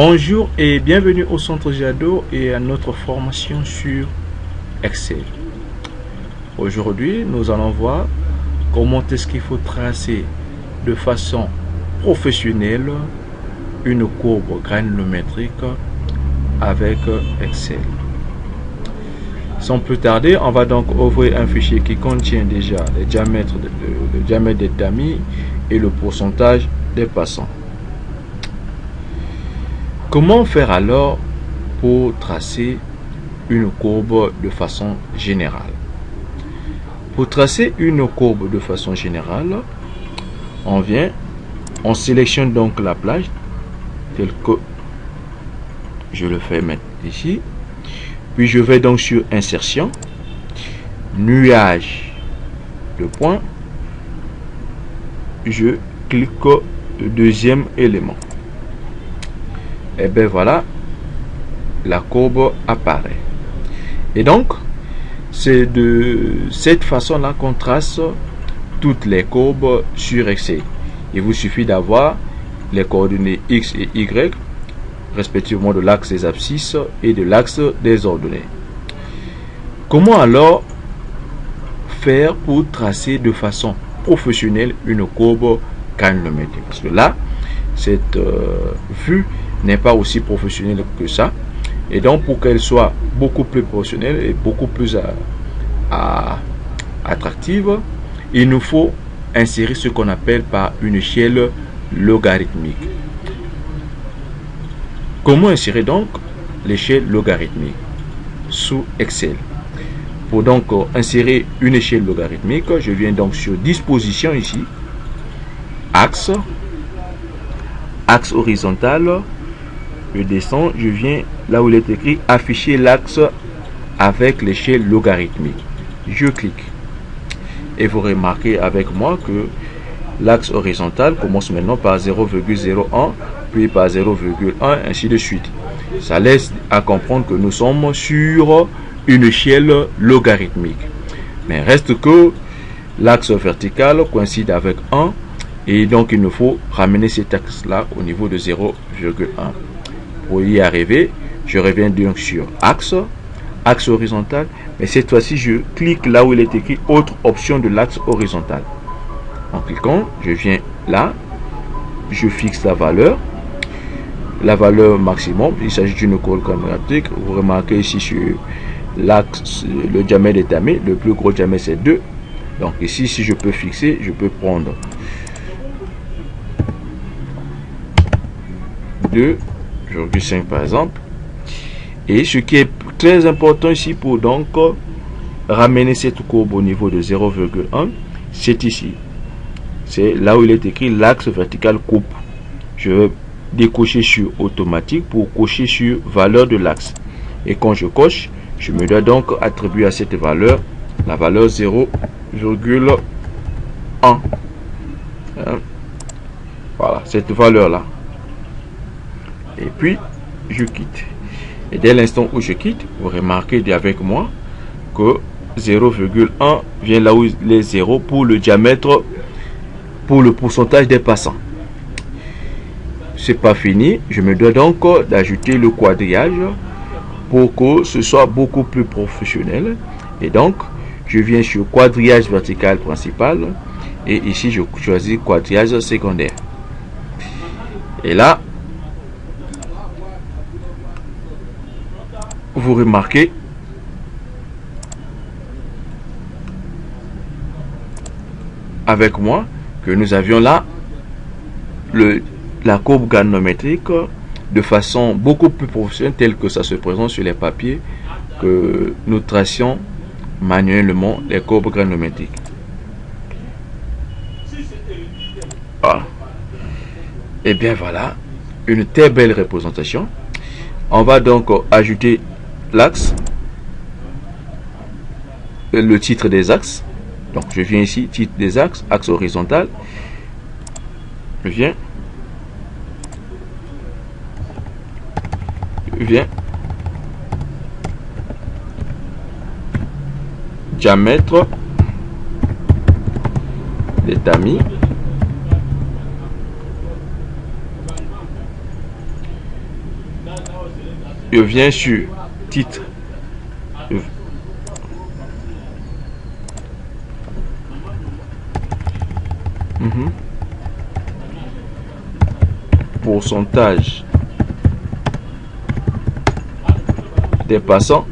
Bonjour et bienvenue au Centre Jado et à notre formation sur Excel. Aujourd'hui, nous allons voir comment est-ce qu'il faut tracer de façon professionnelle une courbe granulométrique avec Excel. Sans plus tarder, on va donc ouvrir un fichier qui contient déjà le diamètre des tamis et le pourcentage des passants. Comment faire alors pour tracer une courbe de façon générale? Pour tracer une courbe de façon générale, on sélectionne donc la plage telle que je le fais maintenant ici. Puis je vais donc sur insertion, nuage de points, je clique le deuxième élément. Et bien voilà, la courbe apparaît. Et donc, c'est de cette façon-là qu'on trace toutes les courbes sur Excel. Il vous suffit d'avoir les coordonnées X et Y, respectivement de l'axe des abscisses et de l'axe des ordonnées. Comment alors faire pour tracer de façon professionnelle une courbe granulométrique? Parce que là, cette vue n'est pas aussi professionnelle que ça, et donc pour qu'elle soit beaucoup plus professionnelle et beaucoup plus attractive, il nous faut insérer ce qu'on appelle par une échelle logarithmique. Comment insérer donc l'échelle logarithmique sous Excel? Pour donc insérer une échelle logarithmique, je viens donc sur disposition ici, axe horizontal, je descends, je viens là où il est écrit afficher l'axe avec l'échelle logarithmique. Je clique et vous remarquez avec moi que l'axe horizontal commence maintenant par 0,01, puis par 0,1, ainsi de suite. Ça laisse à comprendre que nous sommes sur une échelle logarithmique. Mais reste que l'axe vertical coïncide avec 1, et donc il nous faut ramener cet axe-là au niveau de 0,1. Pour y arriver, je reviens donc sur axe horizontal, mais cette fois-ci je clique là où il est écrit autre option de l'axe horizontal. En cliquant, je viens là, je fixe la valeur maximum. Il s'agit d'une courbe granulométrique. Vous remarquez ici sur l'axe, le diamètre des tamis, le plus gros diamètre c'est 2. Donc ici, si je peux fixer, je peux prendre 2,5 par exemple. Et ce qui est très important ici pour donc ramener cette courbe au niveau de 0,1, c'est ici. C'est là où il est écrit l'axe vertical coupe. Je vais décocher sur automatique pour cocher sur valeur de l'axe. Et quand je coche, je me dois donc attribuer à cette valeur la valeur 0,1. Voilà, cette valeur là. Et puis je quitte. Et dès l'instant où je quitte, vous remarquez avec moi que 0,1 vient là où les 0 pour le diamètre, pour le pourcentage des passants. C'est pas fini, je me dois donc d'ajouter le quadrillage pour que ce soit beaucoup plus professionnel. Et donc je viens sur quadrillage vertical principal et ici je choisis quadrillage secondaire. Et là vous remarquez avec moi que nous avions là la courbe granulométrique de façon beaucoup plus professionnelle, telle que ça se présente sur les papiers que nous tracions manuellement les courbes granulométriques. Voilà. Et bien voilà, une très belle représentation. On va donc ajouter l'axe, le titre des axes. Donc je viens ici, titre des axes, axe horizontal. Je viens diamètre des tamis je viens sur titre. Pourcentage des passants.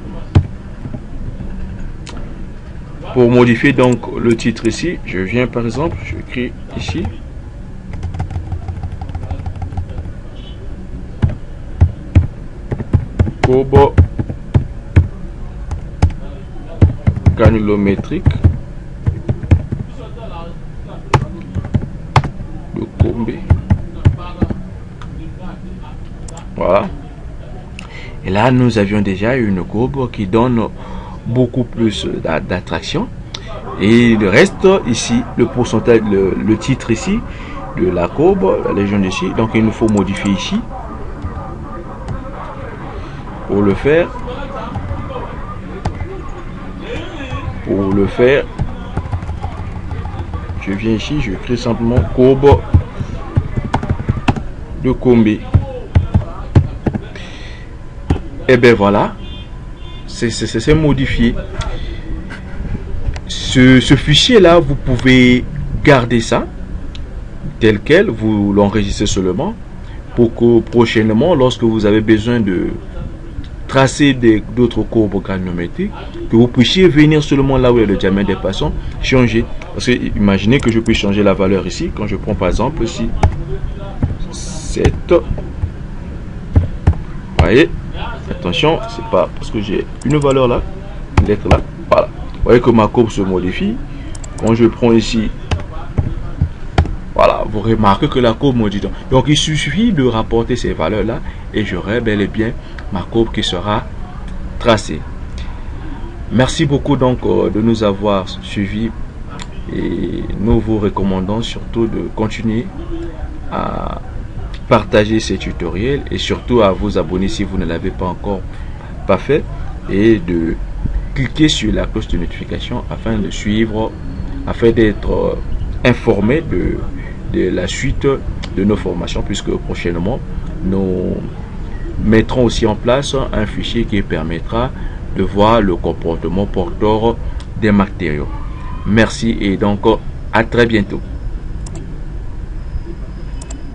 Pour modifier donc le titre ici, je viens par exemple, je écris ici. Courbe granulométrique de Combé. Voilà. Et là, nous avions déjà une courbe qui donne beaucoup plus d'attraction. Et le reste ici, le pourcentage, le titre ici de la courbe, la légende ici. Donc il nous faut modifier ici. Pour le faire, je viens ici, je crée simplement courbe de Combé. Et ben voilà, c'est modifié. Ce fichier là, vous pouvez garder ça tel quel, vous l'enregistrez seulement pour que prochainement, lorsque vous avez besoin de tracer d'autres courbes granulométriques, que vous puissiez venir seulement là où est le diamètre des passants, changer. Parce que imaginez que je puisse changer la valeur ici, quand je prends par exemple ici 7. Vous voyez, attention, c'est pas parce que j'ai une valeur là, une lettre là, voilà. Vous voyez que ma courbe se modifie. Quand je prends ici, voilà, vous remarquez que la courbe modifie. Donc il suffit de rapporter ces valeurs là et j'aurai bel et bien ma courbe qui sera tracée. Merci beaucoup donc de nous avoir suivis et nous vous recommandons surtout de continuer à partager ces tutoriels et surtout à vous abonner si vous ne l'avez pas encore fait et de cliquer sur la cloche de notification afin de suivre, afin d'être informé de la suite de nos formations, puisque prochainement nous mettrons aussi en place un fichier qui permettra de voir le comportement porteur des matériaux. Merci et donc à très bientôt.